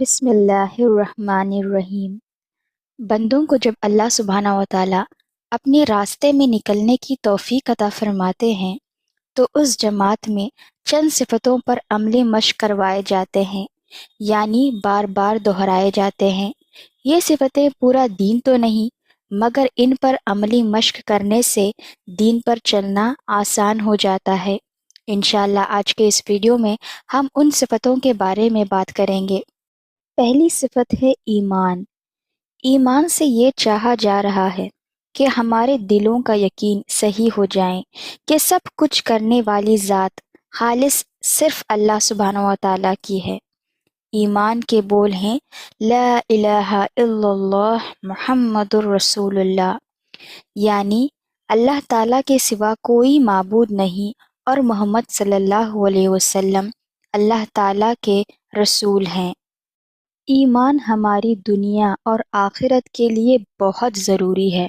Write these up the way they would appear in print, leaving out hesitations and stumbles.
بسم اللہ الرحمن الرحیم۔ بندوں کو جب اللہ سبحانہ و تعالیٰ اپنے راستے میں نکلنے کی توفیق عطا فرماتے ہیں تو اس جماعت میں چند صفتوں پر عملی مشق کروائے جاتے ہیں، یعنی بار بار دہرائے جاتے ہیں۔ یہ صفتیں پورا دین تو نہیں، مگر ان پر عملی مشق کرنے سے دین پر چلنا آسان ہو جاتا ہے۔ انشاءاللہ آج کے اس ویڈیو میں ہم ان صفتوں کے بارے میں بات کریں گے۔ پہلی صفت ہے ایمان۔ ایمان سے یہ چاہا جا رہا ہے کہ ہمارے دلوں کا یقین صحیح ہو جائیں کہ سب کچھ کرنے والی ذات خالص صرف اللہ سبحانہ و تعالیٰ کی ہے۔ ایمان کے بول ہیں لا الہ الا اللہ محمد الرسول اللہ، یعنی اللہ تعالیٰ کے سوا کوئی معبود نہیں اور محمد صلی اللہ علیہ وسلم اللہ تعالیٰ کے رسول ہیں۔ ایمان ہماری دنیا اور آخرت کے لیے بہت ضروری ہے۔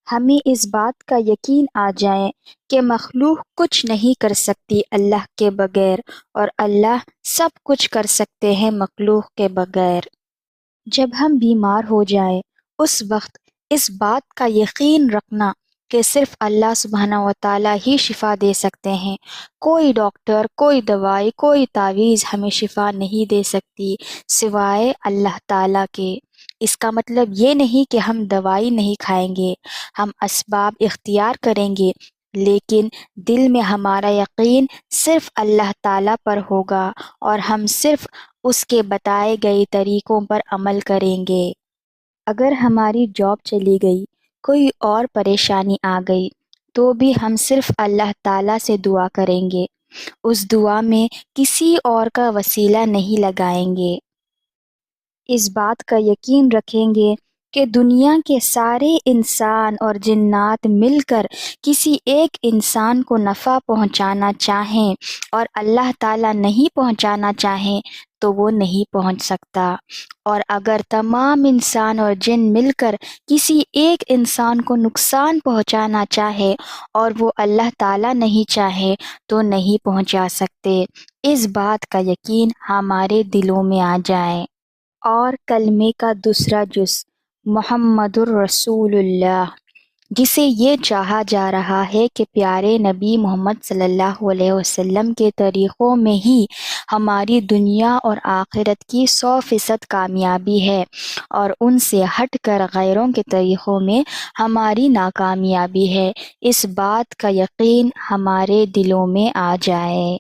ہمیں اس بات کا یقین آ جائے کہ مخلوق کچھ نہیں کر سکتی اللہ کے بغیر، اور اللہ سب کچھ کر سکتے ہیں مخلوق کے بغیر۔ جب ہم بیمار ہو جائیں اس وقت اس بات کا یقین رکھنا کہ صرف اللہ سبحانہ و تعالیٰ ہی شفا دے سکتے ہیں۔ کوئی ڈاکٹر، کوئی دوائی، کوئی تعویذ ہمیں شفا نہیں دے سکتی سوائے اللہ تعالیٰ کے۔ اس کا مطلب یہ نہیں کہ ہم دوائی نہیں کھائیں گے، ہم اسباب اختیار کریں گے، لیکن دل میں ہمارا یقین صرف اللہ تعالیٰ پر ہوگا اور ہم صرف اس کے بتائے گئے طریقوں پر عمل کریں گے۔ اگر ہماری جاب چلی گئی، کوئی اور پریشانی آ گئی، تو بھی ہم صرف اللہ تعالیٰ سے دعا کریں گے، اس دعا میں کسی اور کا وسیلہ نہیں لگائیں گے۔ اس بات کا یقین رکھیں گے کہ دنیا کے سارے انسان اور جنات مل کر کسی ایک انسان کو نفع پہنچانا چاہیں اور اللہ تعالیٰ نہیں پہنچانا چاہیں تو وہ نہیں پہنچ سکتا، اور اگر تمام انسان اور جن مل کر کسی ایک انسان کو نقصان پہنچانا چاہے اور وہ اللہ تعالیٰ نہیں چاہے تو نہیں پہنچا سکتے۔ اس بات کا یقین ہمارے دلوں میں آ جائے۔ اور کلمے کا دوسرا جز محمد الرسول اللہ، جسے یہ چاہا جا رہا ہے کہ پیارے نبی محمد صلی اللہ علیہ وسلم کے طریقوں میں ہی ہماری دنیا اور آخرت کی 100% کامیابی ہے، اور ان سے ہٹ کر غیروں کے طریقوں میں ہماری ناکامیابی ہے۔ اس بات کا یقین ہمارے دلوں میں آ جائے۔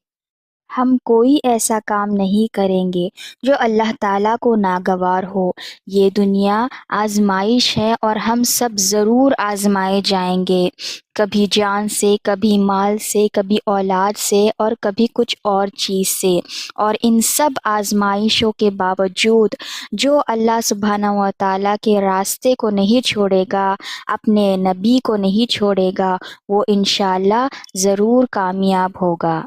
ہم کوئی ایسا کام نہیں کریں گے جو اللہ تعالیٰ کو ناگوار ہو۔ یہ دنیا آزمائش ہے اور ہم سب ضرور آزمائے جائیں گے، کبھی جان سے، کبھی مال سے، کبھی اولاد سے، اور کبھی کچھ اور چیز سے۔ اور ان سب آزمائشوں کے باوجود جو اللہ سبحانہ و تعالیٰ کے راستے کو نہیں چھوڑے گا، اپنے نبی کو نہیں چھوڑے گا، وہ انشاءاللہ ضرور کامیاب ہوگا۔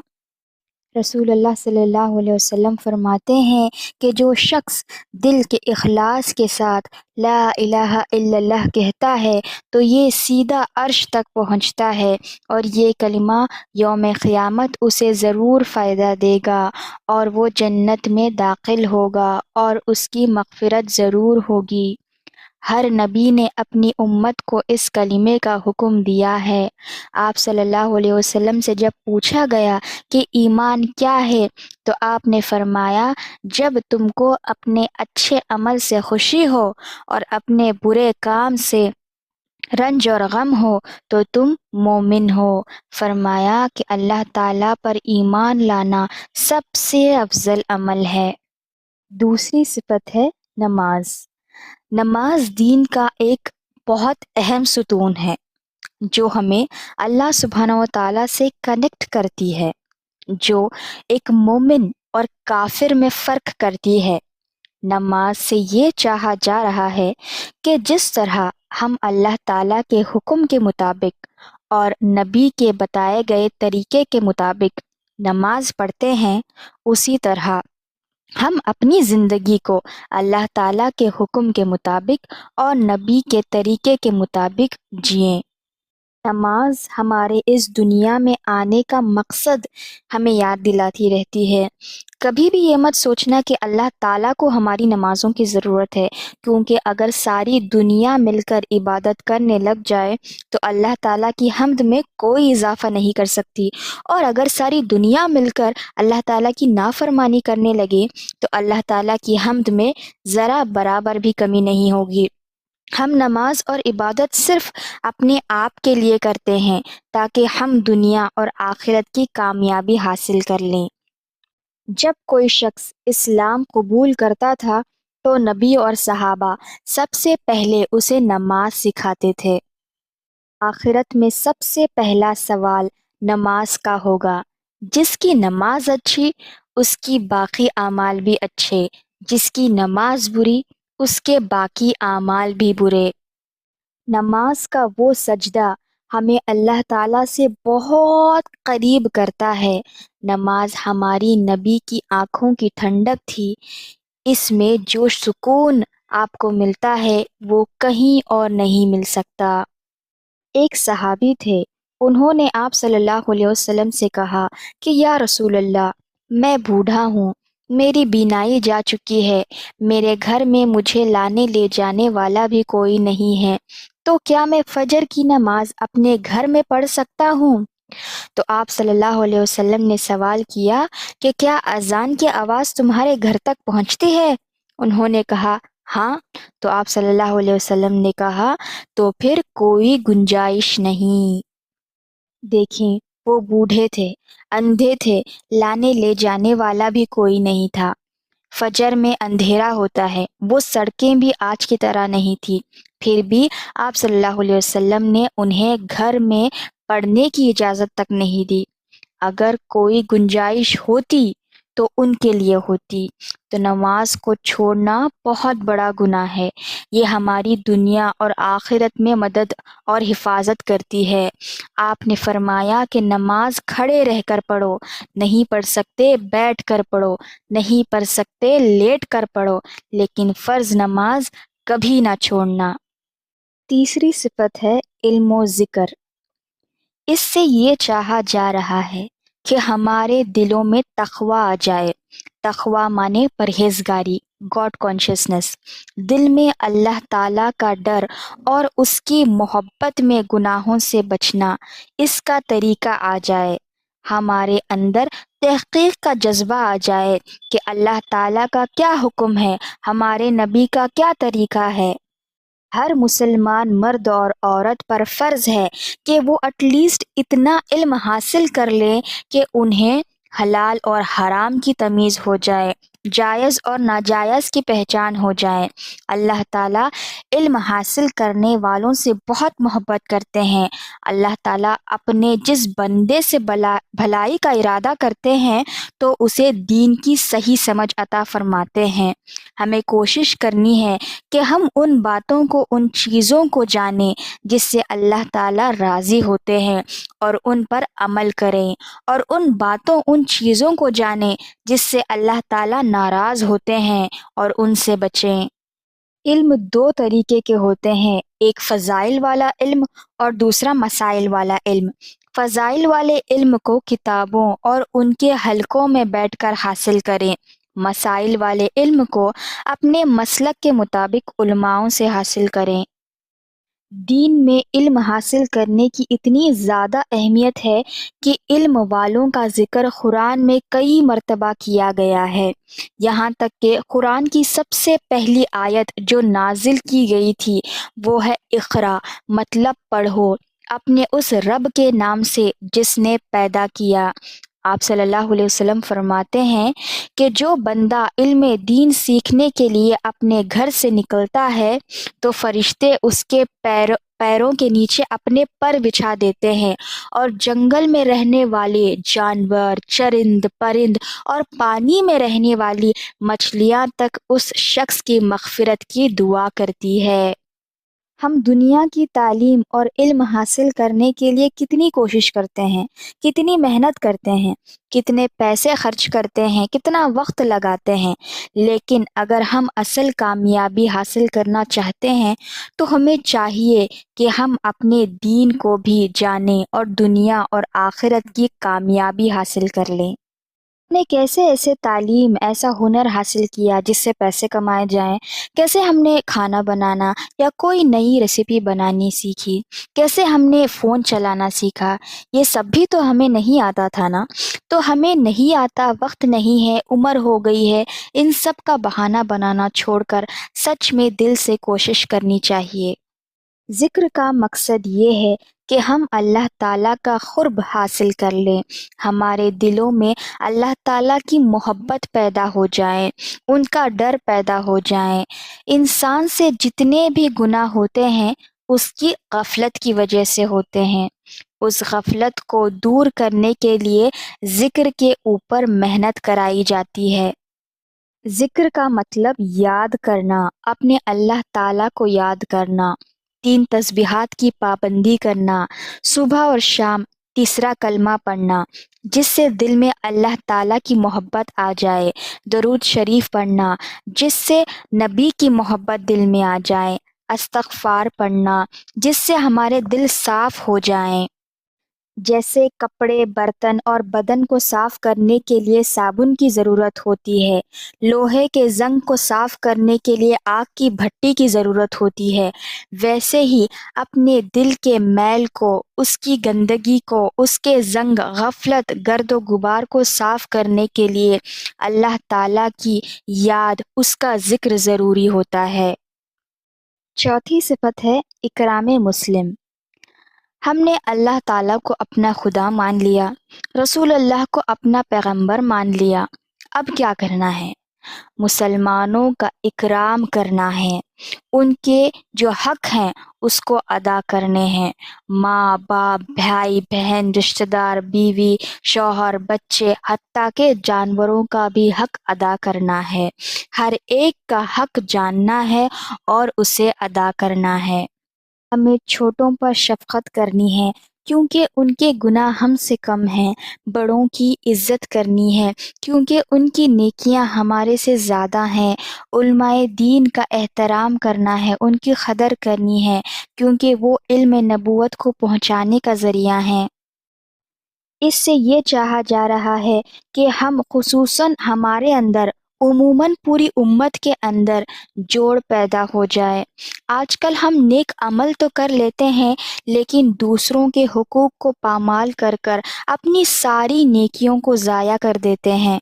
رسول اللہ صلی اللہ علیہ وسلم فرماتے ہیں کہ جو شخص دل کے اخلاص کے ساتھ لا الہ الا اللہ کہتا ہے تو یہ سیدھا عرش تک پہنچتا ہے، اور یہ کلمہ یوم قیامت اسے ضرور فائدہ دے گا اور وہ جنت میں داخل ہوگا اور اس کی مغفرت ضرور ہوگی۔ ہر نبی نے اپنی امت کو اس کلمے کا حکم دیا ہے۔ آپ صلی اللہ علیہ وسلم سے جب پوچھا گیا کہ ایمان کیا ہے تو آپ نے فرمایا، جب تم کو اپنے اچھے عمل سے خوشی ہو اور اپنے برے کام سے رنج اور غم ہو تو تم مومن ہو۔ فرمایا کہ اللہ تعالیٰ پر ایمان لانا سب سے افضل عمل ہے۔ دوسری صفت ہے نماز۔ نماز دین کا ایک بہت اہم ستون ہے جو ہمیں اللہ سبحانہ و تعالیٰ سے کنیکٹ کرتی ہے، جو ایک مومن اور کافر میں فرق کرتی ہے۔ نماز سے یہ چاہا جا رہا ہے کہ جس طرح ہم اللہ تعالیٰ کے حکم کے مطابق اور نبی کے بتائے گئے طریقے کے مطابق نماز پڑھتے ہیں، اسی طرح ہم اپنی زندگی کو اللہ تعالیٰ کے حکم کے مطابق اور نبی کے طریقے کے مطابق جئیں۔ نماز ہمارے اس دنیا میں آنے کا مقصد ہمیں یاد دلاتی رہتی ہے کبھی بھی یہ مت سوچنا کہ اللہ تعالیٰ کو ہماری نمازوں کی ضرورت ہے، کیونکہ اگر ساری دنیا مل کر عبادت کرنے لگ جائے تو اللہ تعالیٰ کی حمد میں کوئی اضافہ نہیں کر سکتی، اور اگر ساری دنیا مل کر اللہ تعالیٰ کی نافرمانی کرنے لگے تو اللہ تعالیٰ کی حمد میں ذرا برابر بھی کمی نہیں ہوگی۔ ہم نماز اور عبادت صرف اپنے آپ کے لیے کرتے ہیں تاکہ ہم دنیا اور آخرت کی کامیابی حاصل کر لیں۔ جب کوئی شخص اسلام قبول کرتا تھا تو نبی اور صحابہ سب سے پہلے اسے نماز سکھاتے تھے۔ آخرت میں سب سے پہلا سوال نماز کا ہوگا۔ جس کی نماز اچھی اس کی باقی اعمال بھی اچھے، جس کی نماز بری اس کے باقی اعمال بھی برے۔ نماز کا وہ سجدہ ہمیں اللہ تعالیٰ سے بہت قریب کرتا ہے۔ نماز ہماری نبی کی آنکھوں کی ٹھنڈک تھی۔ اس میں جو سکون آپ کو ملتا ہے وہ کہیں اور نہیں مل سکتا۔ ایک صحابی تھے، انہوں نے آپ صلی اللہ علیہ وسلم سے کہا کہ یا رسول اللہ، میں بوڑھا ہوں، میری بینائی جا چکی ہے، میرے گھر میں مجھے لانے لے جانے والا بھی کوئی نہیں ہے، تو کیا میں فجر کی نماز اپنے گھر میں پڑھ سکتا ہوں؟ تو آپ صلی اللہ علیہ وسلم نے سوال کیا کہ کیا اذان کی آواز تمہارے گھر تک پہنچتی ہے؟ انہوں نے کہا ہاں۔ تو آپ صلی اللہ علیہ وسلم نے کہا تو پھر کوئی گنجائش نہیں۔ دیکھیں، وہ بوڑھے تھے، اندھے تھے، لانے لے جانے والا بھی کوئی نہیں تھا۔ فجر میں اندھیرا ہوتا ہے، وہ سڑکیں بھی آج کی طرح نہیں تھی، پھر بھی آپ صلی اللہ علیہ وسلم نے انہیں گھر میں پڑھنے کی اجازت تک نہیں دی۔ اگر کوئی گنجائش ہوتی تو ان کے لیے ہوتی۔ تو نماز کو چھوڑنا بہت بڑا گناہ ہے۔ یہ ہماری دنیا اور آخرت میں مدد اور حفاظت کرتی ہے۔ آپ نے فرمایا کہ نماز کھڑے رہ کر پڑھو، نہیں پڑھ سکتے بیٹھ کر پڑھو، نہیں پڑھ سکتے لیٹ کر پڑھو، لیکن فرض نماز کبھی نہ چھوڑنا۔ تیسری صفت ہے علم و ذکر۔ اس سے یہ چاہا جا رہا ہے کہ ہمارے دلوں میں تقویٰ آ جائے۔ تقویٰ مانے پرہیزگاری، گاڈ کانشیسنس، دل میں اللہ تعالیٰ کا ڈر اور اس کی محبت میں گناہوں سے بچنا، اس کا طریقہ آ جائے۔ ہمارے اندر تحقیق کا جذبہ آ جائے کہ اللہ تعالیٰ کا کیا حکم ہے، ہمارے نبی کا کیا طریقہ ہے۔ ہر مسلمان مرد اور عورت پر فرض ہے کہ وہ ایٹ لیسٹ اتنا علم حاصل کر لیں کہ انہیں حلال اور حرام کی تمیز ہو جائے، جائز اور ناجائز کی پہچان ہو جائے۔ اللہ تعالیٰ علم حاصل کرنے والوں سے بہت محبت کرتے ہیں۔ اللہ تعالیٰ اپنے جس بندے سے بھلائی کا ارادہ کرتے ہیں تو اسے دین کی صحیح سمجھ عطا فرماتے ہیں۔ ہمیں کوشش کرنی ہے کہ ہم ان باتوں کو، ان چیزوں کو جانیں جس سے اللہ تعالیٰ راضی ہوتے ہیں اور ان پر عمل کریں، اور ان باتوں، ان چیزوں کو جانیں جس سے اللہ تعالیٰ ناراض ہوتے ہیں اور ان سے بچیں۔ علم دو طریقے کے ہوتے ہیں، ایک فضائل والا علم اور دوسرا مسائل والا علم۔ فضائل والے علم کو کتابوں اور ان کے حلقوں میں بیٹھ کر حاصل کریں، مسائل والے علم کو اپنے مسلک کے مطابق علماؤں سے حاصل کریں۔ دین میں علم حاصل کرنے کی اتنی زیادہ اہمیت ہے کہ علم والوں کا ذکر قرآن میں کئی مرتبہ کیا گیا ہے، یہاں تک کہ قرآن کی سب سے پہلی آیت جو نازل کی گئی تھی وہ ہے اقرا، مطلب پڑھو، اپنے اس رب کے نام سے جس نے پیدا کیا۔ آپ صلی اللہ علیہ وسلم فرماتے ہیں کہ جو بندہ علم دین سیکھنے کے لیے اپنے گھر سے نکلتا ہے تو فرشتے اس کے پیروں کے نیچے اپنے پر بچھا دیتے ہیں، اور جنگل میں رہنے والے جانور، چرند پرند اور پانی میں رہنے والی مچھلیاں تک اس شخص کی مغفرت کی دعا کرتی ہے۔ ہم دنیا کی تعلیم اور علم حاصل کرنے کے لیے کتنی کوشش کرتے ہیں، کتنی محنت کرتے ہیں، کتنے پیسے خرچ کرتے ہیں، کتنا وقت لگاتے ہیں، لیکن اگر ہم اصل کامیابی حاصل کرنا چاہتے ہیں تو ہمیں چاہیے کہ ہم اپنے دین کو بھی جانیں اور دنیا اور آخرت کی کامیابی حاصل کر لیں۔ نے کیسے ایسے تعلیم ایسا ہنر حاصل کیا جس سے پیسے کمائے جائیں، کیسے ہم نے کھانا بنانا یا کوئی نئی ریسیپی بنانی سیکھی، کیسے ہم نے فون چلانا سیکھا، یہ سب بھی تو ہمیں نہیں آتا تھا نا۔ تو ہمیں نہیں آتا، وقت نہیں ہے، عمر ہو گئی ہے، ان سب کا بہانہ بنانا چھوڑ کر سچ میں دل سے کوشش کرنی چاہیے۔ ذکر کا مقصد یہ ہے کہ ہم اللہ تعالیٰ کا قرب حاصل کر لیں، ہمارے دلوں میں اللہ تعالیٰ کی محبت پیدا ہو جائے، ان کا ڈر پیدا ہو جائے۔ انسان سے جتنے بھی گناہ ہوتے ہیں اس کی غفلت کی وجہ سے ہوتے ہیں۔ اس غفلت کو دور کرنے کے لیے ذکر کے اوپر محنت کرائی جاتی ہے۔ ذکر کا مطلب یاد کرنا، اپنے اللہ تعالیٰ کو یاد کرنا، 3 تسبیحات کی پابندی کرنا، صبح اور شام تیسرا کلمہ پڑھنا جس سے دل میں اللہ تعالیٰ کی محبت آ جائے، درود شریف پڑھنا جس سے نبی کی محبت دل میں آ جائے، استغفار پڑھنا جس سے ہمارے دل صاف ہو جائیں۔ جیسے کپڑے، برتن اور بدن کو صاف کرنے کے لیے صابن کی ضرورت ہوتی ہے، لوہے کے زنگ کو صاف کرنے کے لیے آگ کی بھٹی کی ضرورت ہوتی ہے، ویسے ہی اپنے دل کے میل کو، اس کی گندگی کو، اس کے زنگ، غفلت، گرد و غبار کو صاف کرنے کے لیے اللہ تعالیٰ کی یاد، اس کا ذکر ضروری ہوتا ہے۔ چوتھی صفت ہے اکرام مسلم۔ ہم نے اللہ تعالیٰ کو اپنا خدا مان لیا، رسول اللہ کو اپنا پیغمبر مان لیا، اب کیا کرنا ہے؟ مسلمانوں کا اکرام کرنا ہے، ان کے جو حق ہیں اس کو ادا کرنے ہیں۔ ماں باپ، بھائی بہن، رشتہ دار، بیوی، شوہر، بچے، حتیٰ کہ جانوروں کا بھی حق ادا کرنا ہے۔ ہر ایک کا حق جاننا ہے اور اسے ادا کرنا ہے۔ ہمیں چھوٹوں پر شفقت کرنی ہے کیونکہ ان کے گناہ ہم سے کم ہیں، بڑوں کی عزت کرنی ہے کیونکہ ان کی نیکیاں ہمارے سے زیادہ ہیں، علماء دین کا احترام کرنا ہے، ان کی قدر کرنی ہے کیونکہ وہ علم نبوت کو پہنچانے کا ذریعہ ہیں۔ اس سے یہ چاہا جا رہا ہے کہ ہم خصوصاً ہمارے اندر، عموماً پوری امت کے اندر جوڑ پیدا ہو جائے۔ آج کل ہم نیک عمل تو کر لیتے ہیں لیکن دوسروں کے حقوق کو پامال کر کر اپنی ساری نیکیوں کو ضائع کر دیتے ہیں۔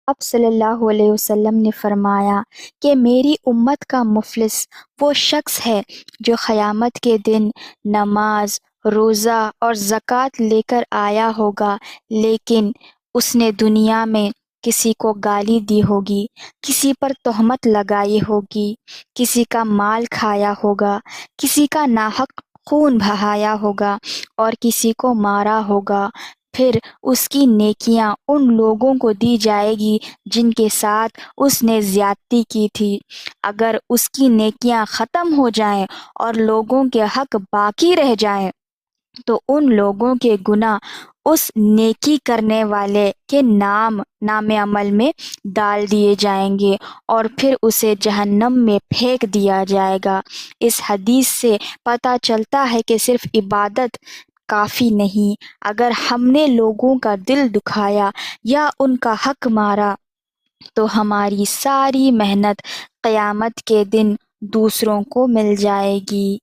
آپ صلی اللہ علیہ وسلم نے فرمایا کہ میری امت کا مفلس وہ شخص ہے جو قیامت کے دن نماز، روزہ اور زکوٰۃ لے کر آیا ہوگا لیکن اس نے دنیا میں کسی کو گالی دی ہوگی، کسی پر تہمت لگائی ہوگی، کسی کا مال کھایا ہوگا، کسی کا ناحق خون بہایا ہوگا اور کسی کو مارا ہوگا، پھر اس کی نیکیاں ان لوگوں کو دی جائے گی جن کے ساتھ اس نے زیادتی کی تھی۔ اگر اس کی نیکیاں ختم ہو جائیں اور لوگوں کے حق باقی رہ جائیں تو ان لوگوں کے گناہ اس نیکی کرنے والے کے نام عمل میں ڈال دیے جائیں گے اور پھر اسے جہنم میں پھینک دیا جائے گا۔ اس حدیث سے پتہ چلتا ہے کہ صرف عبادت کافی نہیں، اگر ہم نے لوگوں کا دل دکھایا یا ان کا حق مارا تو ہماری ساری محنت قیامت کے دن دوسروں کو مل جائے گی۔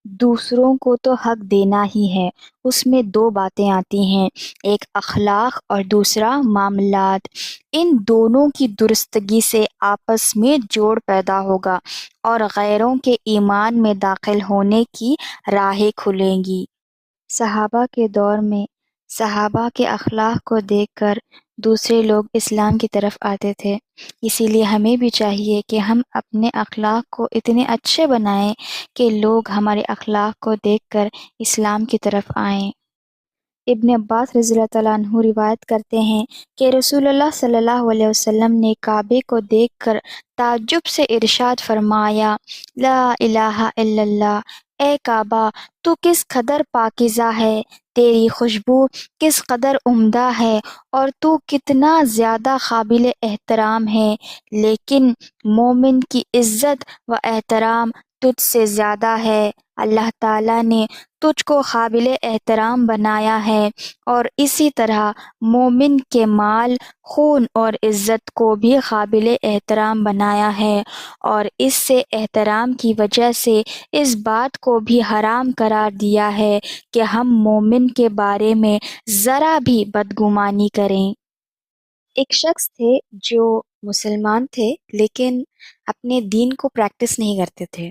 دوسروں کو تو حق دینا ہی ہے، اس میں 2 باتیں آتی ہیں، ایک اخلاق اور دوسرا معاملات۔ ان دونوں کی درستگی سے آپس میں جوڑ پیدا ہوگا اور غیروں کے ایمان میں داخل ہونے کی راہیں کھلیں گی۔ صحابہ کے دور میں صحابہ کے اخلاق کو دیکھ کر دوسرے لوگ اسلام کی طرف آتے تھے، اسی لیے ہمیں بھی چاہیے کہ ہم اپنے اخلاق کو اتنے اچھے بنائیں کہ لوگ ہمارے اخلاق کو دیکھ کر اسلام کی طرف آئیں۔ ابن عباس رضی اللہ تعالیٰ عنہ روایت کرتے ہیں کہ رسول اللہ صلی اللہ علیہ وسلم نے کعبے کو دیکھ کر تعجب سے ارشاد فرمایا، لا الہ الا اللہ، اے کعبہ تو کس قدر پاکیزہ ہے، تیری خوشبو کس قدر عمدہ ہے اور تو کتنا زیادہ قابل احترام ہے، لیکن مومن کی عزت و احترام تجھ سے زیادہ ہے، اللہ تعالیٰ نے تجھ کو قابل احترام بنایا ہے، اور اسی طرح مومن کے مال، خون اور عزت کو بھی قابل احترام بنایا ہے، اور اس سے احترام کی وجہ سے اس بات کو بھی حرام قرار دیا ہے کہ ہم مومن کے بارے میں ذرا بھی بدگمانی کریں۔ ایک شخص تھے جو مسلمان تھے لیکن اپنے دین کو پریکٹس نہیں کرتے تھے،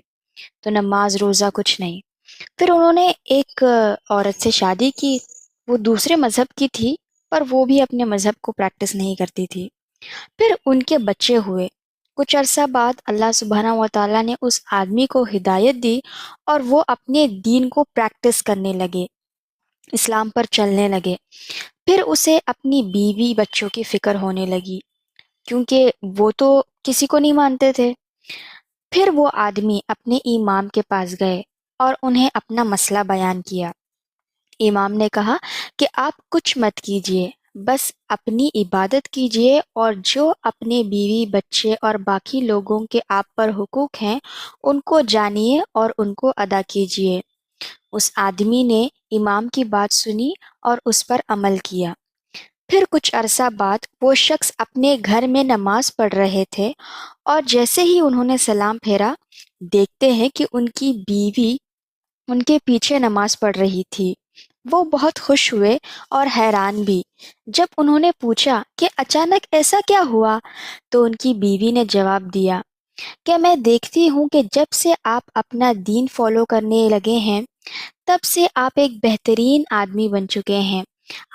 تو نماز روزہ کچھ نہیں۔ پھر انہوں نے ایک عورت سے شادی کی، وہ دوسرے مذہب کی تھی پر وہ بھی اپنے مذہب کو پریکٹس نہیں کرتی تھی۔ پھر ان کے بچے ہوئے، کچھ عرصہ بعد اللہ سبحانہ و تعالیٰ نے اس آدمی کو ہدایت دی اور وہ اپنے دین کو پریکٹس کرنے لگے، اسلام پر چلنے لگے۔ پھر اسے اپنی بیوی بچوں کی فکر ہونے لگی کیونکہ وہ تو کسی کو نہیں مانتے تھے۔ پھر وہ آدمی اپنے امام کے پاس گئے اور انہیں اپنا مسئلہ بیان کیا۔ امام نے کہا کہ آپ کچھ مت کیجیے، بس اپنی عبادت کیجیے اور جو اپنے بیوی بچے اور باقی لوگوں کے آپ پر حقوق ہیں ان کو جانیے اور ان کو ادا کیجیے۔ اس آدمی نے امام کی بات سنی اور اس پر عمل کیا۔ پھر کچھ عرصہ بعد وہ شخص اپنے گھر میں نماز پڑھ رہے تھے اور جیسے ہی انہوں نے سلام پھیرا، دیکھتے ہیں کہ ان کی بیوی ان کے پیچھے نماز پڑھ رہی تھی۔ وہ بہت خوش ہوئے اور حیران بھی۔ جب انہوں نے پوچھا کہ اچانک ایسا کیا ہوا، تو ان کی بیوی نے جواب دیا کہ میں دیکھتی ہوں کہ جب سے آپ اپنا دین فالو کرنے لگے ہیں تب سے آپ ایک بہترین آدمی بن چکے ہیں۔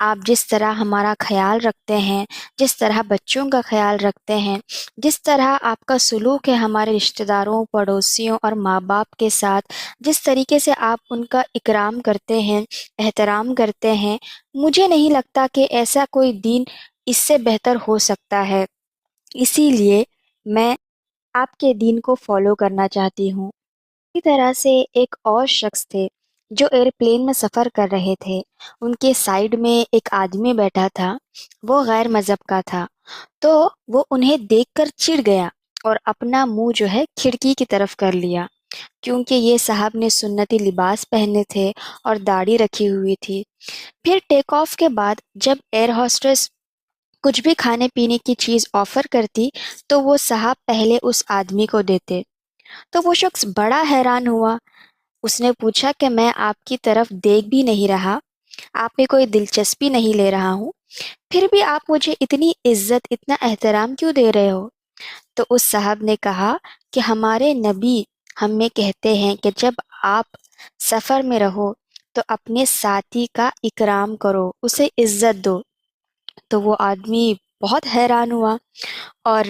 آپ جس طرح ہمارا خیال رکھتے ہیں، جس طرح بچوں کا خیال رکھتے ہیں، جس طرح آپ کا سلوک ہے ہمارے رشتہ داروں، پڑوسیوں اور ماں باپ کے ساتھ، جس طریقے سے آپ ان کا اکرام کرتے ہیں، احترام کرتے ہیں، مجھے نہیں لگتا کہ ایسا کوئی دین اس سے بہتر ہو سکتا ہے۔ اسی لیے میں آپ کے دین کو فالو کرنا چاہتی ہوں۔ اسی طرح سے ایک اور شخص تھے جو ایئرپلین میں سفر کر رہے تھے۔ ان کے سائیڈ میں ایک آدمی بیٹھا تھا، وہ غیر مذہب کا تھا، تو وہ انہیں دیکھ کر چڑ گیا اور اپنا منہ جو ہے کھڑکی کی طرف کر لیا، کیونکہ یہ صاحب نے سنتی لباس پہنے تھے اور داڑھی رکھی ہوئی تھی۔ پھر ٹیک آف کے بعد جب ایئر ہوسٹس کچھ بھی کھانے پینے کی چیز آفر کرتی تو وہ صاحب پہلے اس آدمی کو دیتے۔ تو وہ شخص بڑا حیران ہوا، اس نے پوچھا کہ میں آپ کی طرف دیکھ بھی نہیں رہا، آپ میں کوئی دلچسپی نہیں لے رہا ہوں، پھر بھی آپ مجھے اتنی عزت، اتنا احترام کیوں دے رہے ہو؟ تو اس صاحب نے کہا کہ ہمارے نبی ہمیں کہتے ہیں کہ جب آپ سفر میں رہو تو اپنے ساتھی کا اکرام کرو، اسے عزت دو۔ تو وہ آدمی بہت حیران ہوا اور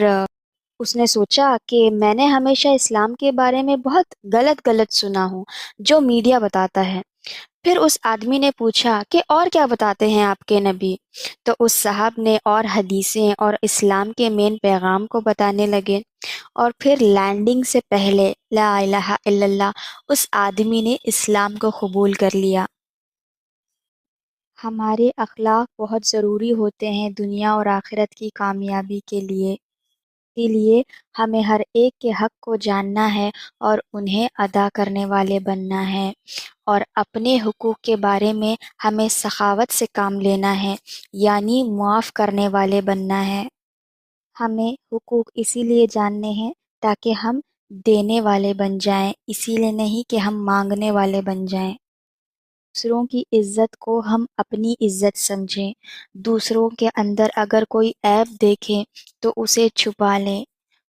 اس نے سوچا کہ میں نے ہمیشہ اسلام کے بارے میں بہت غلط غلط سنا ہوں جو میڈیا بتاتا ہے۔ پھر اس آدمی نے پوچھا کہ اور کیا بتاتے ہیں آپ کے نبی؟ تو اس صاحب نے اور حدیثیں اور اسلام کے مین پیغام کو بتانے لگے، اور پھر لینڈنگ سے پہلے لا الہ الا اللہ اس آدمی نے اسلام کو قبول کر لیا۔ ہمارے اخلاق بہت ضروری ہوتے ہیں دنیا اور آخرت کی کامیابی کے لیے، اسی لیے ہمیں ہر ایک کے حق کو جاننا ہے اور انہیں ادا کرنے والے بننا ہے، اور اپنے حقوق کے بارے میں ہمیں سخاوت سے کام لینا ہے، یعنی معاف کرنے والے بننا ہے۔ ہمیں حقوق اسی لیے جاننے ہیں تاکہ ہم دینے والے بن جائیں، اسی لیے نہیں کہ ہم مانگنے والے بن جائیں۔ دوسروں کی عزت کو ہم اپنی عزت سمجھیں، دوسروں کے اندر اگر کوئی عیب دیکھیں تو اسے چھپا لیں،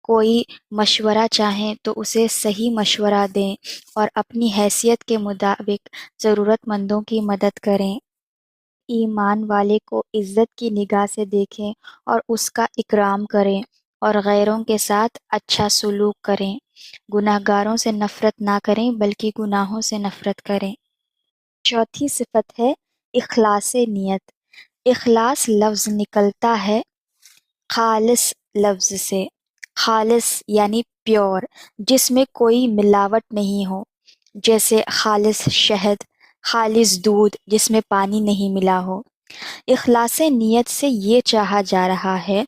کوئی مشورہ چاہیں تو اسے صحیح مشورہ دیں اور اپنی حیثیت کے مطابق ضرورت مندوں کی مدد کریں۔ ایمان والے کو عزت کی نگاہ سے دیکھیں اور اس کا اکرام کریں، اور غیروں کے ساتھ اچھا سلوک کریں۔ گناہ گاروں سے نفرت نہ کریں بلکہ گناہوں سے نفرت کریں۔ چوتھی صفت ہے اخلاص نیت۔ اخلاص لفظ نکلتا ہے خالص لفظ سے۔ خالص یعنی پیور، جس میں کوئی ملاوٹ نہیں ہو، جیسے خالص شہد، خالص دودھ جس میں پانی نہیں ملا ہو۔ اخلاص نیت سے یہ چاہا جا رہا ہے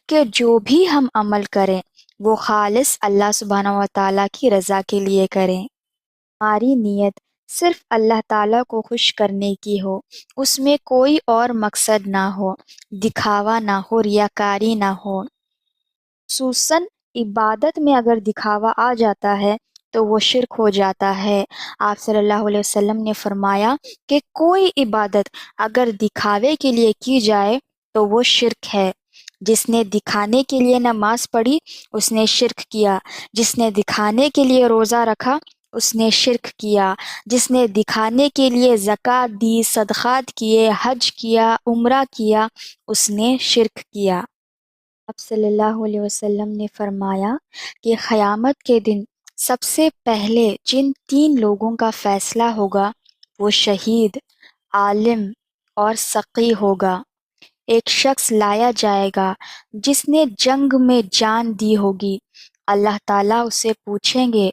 کہ جو بھی ہم عمل کریں وہ خالص اللہ سبحانہ و تعالیٰ کی رضا کے لیے کریں۔ ہماری نیت صرف اللہ تعالیٰ کو خوش کرنے کی ہو، اس میں کوئی اور مقصد نہ ہو، دکھاوا نہ ہو، ریاکاری نہ ہو۔ خصوصاً عبادت میں اگر دکھاوا آ جاتا ہے تو وہ شرک ہو جاتا ہے۔ آپ صلی اللہ علیہ وسلم نے فرمایا کہ کوئی عبادت اگر دکھاوے کے لیے کی جائے تو وہ شرک ہے۔ جس نے دکھانے کے لیے نماز پڑھی اس نے شرک کیا، جس نے دکھانے کے لیے روزہ رکھا اس نے شرک کیا، جس نے دکھانے کے لیے زکوٰۃ دی، صدقات کیے، حج کیا، عمرہ کیا، اس نے شرک کیا۔ آپ صلی اللہ علیہ وسلم نے فرمایا کہ قیامت کے دن سب سے پہلے جن 3 لوگوں کا فیصلہ ہوگا وہ شہید، عالم اور سقی ہوگا۔ ایک شخص لایا جائے گا جس نے جنگ میں جان دی ہوگی۔ اللہ تعالیٰ اسے پوچھیں گے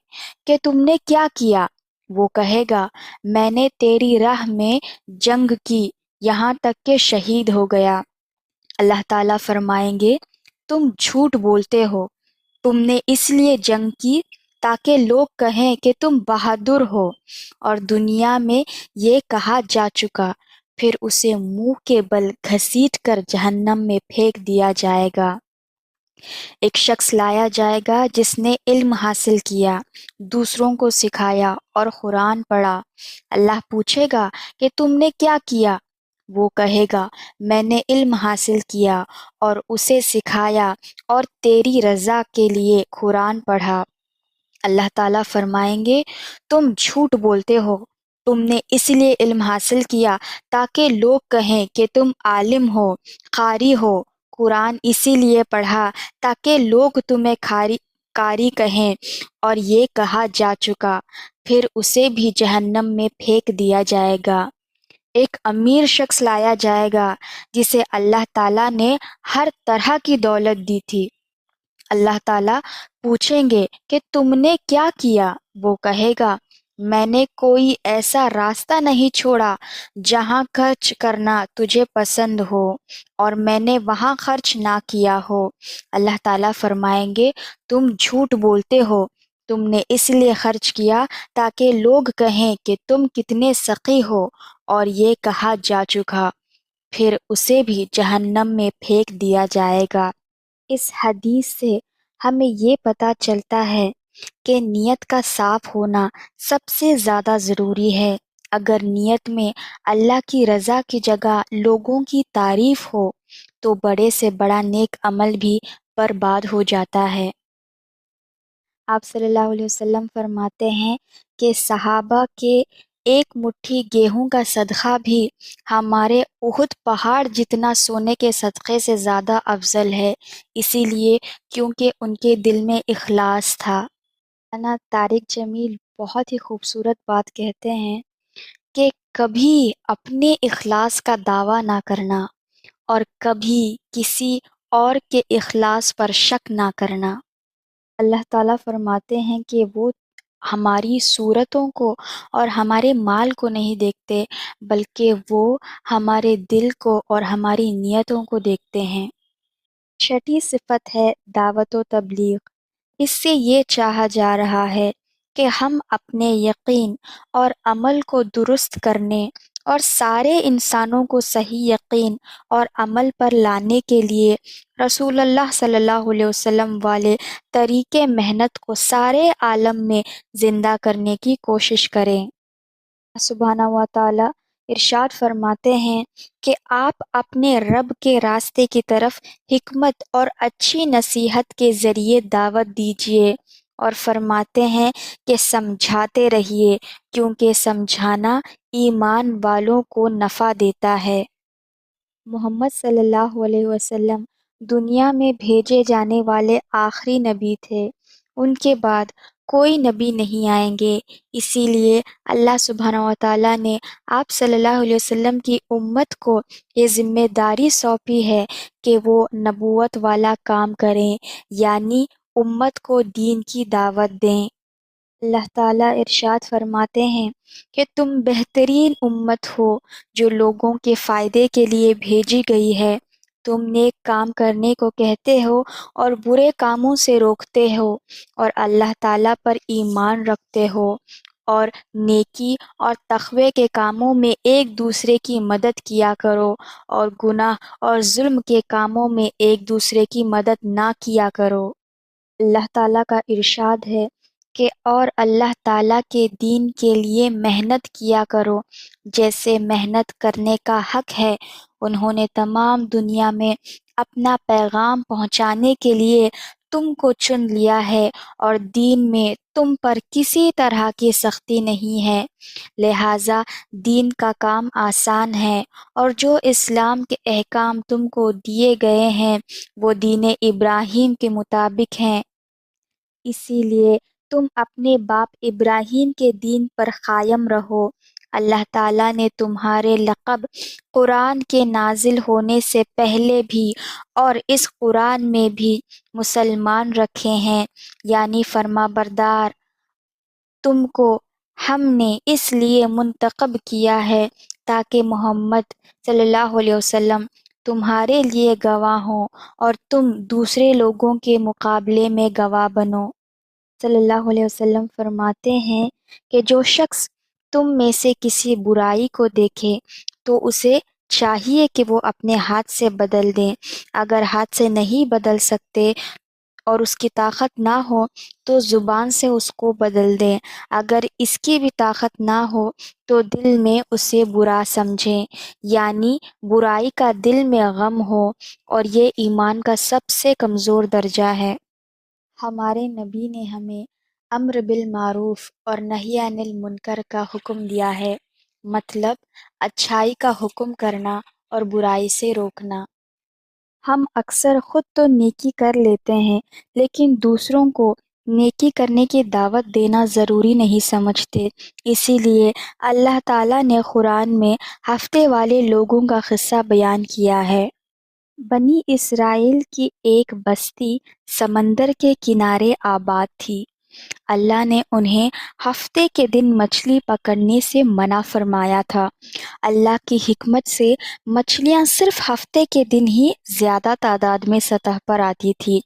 کہ تم نے کیا کیا؟ وہ کہے گا میں نے تیری راہ میں جنگ کی یہاں تک کہ شہید ہو گیا۔ اللہ تعالیٰ فرمائیں گے تم جھوٹ بولتے ہو، تم نے اس لیے جنگ کی تاکہ لوگ کہیں کہ تم بہادر ہو، اور دنیا میں یہ کہا جا چکا۔ پھر اسے منہ کے بل گھسیٹ کر جہنم میں پھینک دیا جائے گا۔ ایک شخص لایا جائے گا جس نے علم حاصل کیا، دوسروں کو سکھایا اور قرآن پڑھا۔ اللہ پوچھے گا کہ تم نے کیا کیا؟ وہ کہے گا میں نے علم حاصل کیا اور اسے سکھایا اور تیری رضا کے لیے قرآن پڑھا۔ اللہ تعالیٰ فرمائیں گے تم جھوٹ بولتے ہو، تم نے اس لیے علم حاصل کیا تاکہ لوگ کہیں کہ تم عالم ہو، قاری ہو، قرآن اسی لیے پڑھا تاکہ لوگ تمہیں قاری کہیں، اور یہ کہا جا چکا۔ پھر اسے بھی جہنم میں پھینک دیا جائے گا۔ ایک امیر شخص لایا جائے گا جسے اللہ تعالیٰ نے ہر طرح کی دولت دی تھی۔ اللہ تعالیٰ پوچھیں گے کہ تم نے کیا کیا؟ وہ کہے گا میں نے کوئی ایسا راستہ نہیں چھوڑا جہاں خرچ کرنا تجھے پسند ہو اور میں نے وہاں خرچ نہ کیا ہو۔ اللہ تعالیٰ فرمائیں گے تم جھوٹ بولتے ہو، تم نے اس لیے خرچ کیا تاکہ لوگ کہیں کہ تم کتنے سخی ہو، اور یہ کہا جا چکا۔ پھر اسے بھی جہنم میں پھینک دیا جائے گا۔ اس حدیث سے ہمیں یہ پتہ چلتا ہے کہ نیت کا صاف ہونا سب سے زیادہ ضروری ہے۔ اگر نیت میں اللہ کی رضا کی جگہ لوگوں کی تعریف ہو تو بڑے سے بڑا نیک عمل بھی برباد ہو جاتا ہے۔ آپ صلی اللہ علیہ وسلم فرماتے ہیں کہ صحابہ کے ایک مٹھی گیہوں کا صدقہ بھی ہمارے احد پہاڑ جتنا سونے کے صدقے سے زیادہ افضل ہے، اسی لیے کیونکہ ان کے دل میں اخلاص تھا۔ مولانا طارق جمیل بہت ہی خوبصورت بات کہتے ہیں کہ کبھی اپنے اخلاص کا دعویٰ نہ کرنا اور کبھی کسی اور کے اخلاص پر شک نہ کرنا۔ اللہ تعالیٰ فرماتے ہیں کہ وہ ہماری صورتوں کو اور ہمارے مال کو نہیں دیکھتے، بلکہ وہ ہمارے دل کو اور ہماری نیتوں کو دیکھتے ہیں۔ چھٹی صفت ہے دعوت و تبلیغ۔ اس سے یہ چاہا جا رہا ہے کہ ہم اپنے یقین اور عمل کو درست کرنے اور سارے انسانوں کو صحیح یقین اور عمل پر لانے کے لیے رسول اللہ صلی اللہ علیہ وسلم والے طریقے محنت کو سارے عالم میں زندہ کرنے کی کوشش کریں۔ سبحانہ و تعالیٰ ارشاد فرماتے ہیں کہ آپ اپنے رب کے راستے کی طرف حکمت اور اچھی نصیحت کے ذریعے دعوت دیجیے، اور فرماتے ہیں کہ سمجھاتے رہیے کیونکہ سمجھانا ایمان والوں کو نفع دیتا ہے۔ محمد صلی اللہ علیہ وسلم دنیا میں بھیجے جانے والے آخری نبی تھے، ان کے بعد کوئی نبی نہیں آئیں گے، اسی لیے اللہ سبحانہ و تعالیٰ نے آپ صلی اللہ علیہ وسلم کی امت کو یہ ذمہ داری سونپی ہے کہ وہ نبوت والا کام کریں، یعنی امت کو دین کی دعوت دیں۔ اللہ تعالیٰ ارشاد فرماتے ہیں کہ تم بہترین امت ہو جو لوگوں کے فائدے کے لیے بھیجی گئی ہے، تم نیک کام کرنے کو کہتے ہو اور برے کاموں سے روکتے ہو، اور اللہ تعالیٰ پر ایمان رکھتے ہو، اور نیکی اور تقوی کے کاموں میں ایک دوسرے کی مدد کیا کرو، اور گناہ اور ظلم کے کاموں میں ایک دوسرے کی مدد نہ کیا کرو۔ اللہ تعالیٰ کا ارشاد ہے کہ اور اللہ تعالیٰ کے دین کے لیے محنت کیا کرو جیسے محنت کرنے کا حق ہے۔ انہوں نے تمام دنیا میں اپنا پیغام پہنچانے کے لیے تم کو چن لیا ہے، اور دین میں تم پر کسی طرح کی سختی نہیں ہے، لہٰذا دین کا کام آسان ہے، اور جو اسلام کے احکام تم کو دیے گئے ہیں وہ دین ابراہیم کے مطابق ہیں، اسی لیے تم اپنے باپ ابراہیم کے دین پر قائم رہو۔ اللہ تعالیٰ نے تمہارے لقب قرآن کے نازل ہونے سے پہلے بھی اور اس قرآن میں بھی مسلمان رکھے ہیں، یعنی فرما بردار۔ تم کو ہم نے اس لیے منتخب کیا ہے تاکہ محمد صلی اللہ علیہ وسلم تمہارے لیے گواہ ہوں اور تم دوسرے لوگوں کے مقابلے میں گواہ بنو۔ صلی اللہ علیہ وسلم فرماتے ہیں کہ جو شخص تم میں سے کسی برائی کو دیکھے تو اسے چاہیے کہ وہ اپنے ہاتھ سے بدل دیں، اگر ہاتھ سے نہیں بدل سکتے اور اس کی طاقت نہ ہو تو زبان سے اس کو بدل دیں، اگر اس کی بھی طاقت نہ ہو تو دل میں اسے برا سمجھیں، یعنی برائی کا دل میں غم ہو، اور یہ ایمان کا سب سے کمزور درجہ ہے۔ ہمارے نبی نے ہمیں امر بالمعروف اور نہی عن المنکر کا حکم دیا ہے، مطلب اچھائی کا حکم کرنا اور برائی سے روکنا۔ ہم اکثر خود تو نیکی کر لیتے ہیں لیکن دوسروں کو نیکی کرنے کی دعوت دینا ضروری نہیں سمجھتے، اسی لیے اللہ تعالیٰ نے قرآن میں ہفتے والے لوگوں کا قصہ بیان کیا ہے۔ بنی اسرائیل کی ایک بستی سمندر کے کنارے آباد تھی۔ اللہ نے انہیں ہفتے کے دن مچھلی پکڑنے سے منع فرمایا تھا۔ اللہ کی حکمت سے مچھلیاں صرف ہفتے کے دن ہی زیادہ تعداد میں سطح پر آتی تھی۔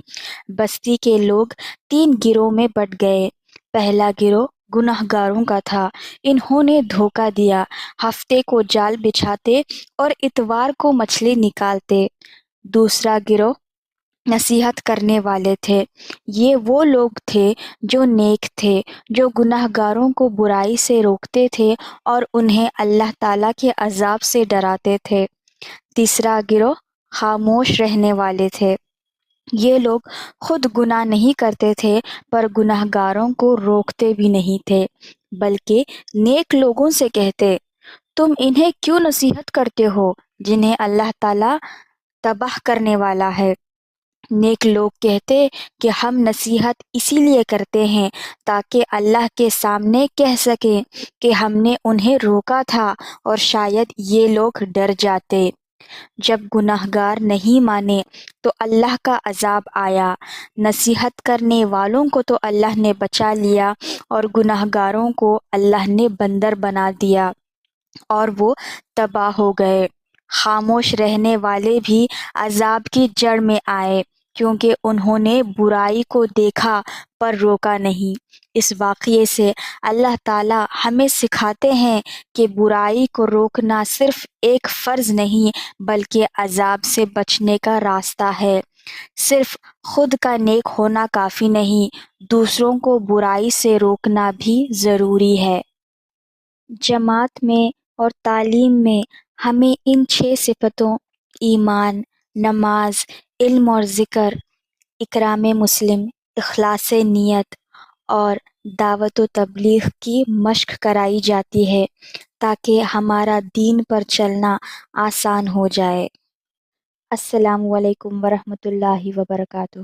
بستی کے لوگ 3 گروہ میں بٹ گئے۔ پہلا گروہ گنہگاروں کا تھا، انہوں نے دھوکہ دیا، ہفتے کو جال بچھاتے اور اتوار کو مچھلی نکالتے۔ دوسرا گروہ نصیحت کرنے والے تھے، یہ وہ لوگ تھے جو نیک تھے، جو گنہگاروں کو برائی سے روکتے تھے اور انہیں اللہ تعالیٰ کے عذاب سے ڈراتے تھے۔ تیسرا گروہ خاموش رہنے والے تھے، یہ لوگ خود گناہ نہیں کرتے تھے پر گنہگاروں کو روکتے بھی نہیں تھے، بلکہ نیک لوگوں سے کہتے، تم انہیں کیوں نصیحت کرتے ہو جنہیں اللہ تعالیٰ تباہ کرنے والا ہے۔ نیک لوگ کہتے کہ ہم نصیحت اسی لیے کرتے ہیں تاکہ اللہ کے سامنے کہہ سکیں کہ ہم نے انہیں روکا تھا اور شاید یہ لوگ ڈر جاتے۔ جب گنہگار نہیں مانے تو اللہ کا عذاب آیا، نصیحت کرنے والوں کو تو اللہ نے بچا لیا اور گنہگاروں کو اللہ نے بندر بنا دیا اور وہ تباہ ہو گئے۔ خاموش رہنے والے بھی عذاب کی جڑ میں آئے کیونکہ انہوں نے برائی کو دیکھا پر روکا نہیں۔ اس واقعے سے اللہ تعالیٰ ہمیں سکھاتے ہیں کہ برائی کو روکنا صرف ایک فرض نہیں بلکہ عذاب سے بچنے کا راستہ ہے۔ صرف خود کا نیک ہونا کافی نہیں، دوسروں کو برائی سے روکنا بھی ضروری ہے۔ جماعت میں اور تعلیم میں ہمیں ان 6 صفتوں ایمان، نماز، علم اور ذکر، اکرام مسلم، اخلاص نیت اور دعوت و تبلیغ کی مشق کرائی جاتی ہے تاکہ ہمارا دین پر چلنا آسان ہو جائے۔ السلام علیکم ورحمۃ اللہ وبرکاتہ۔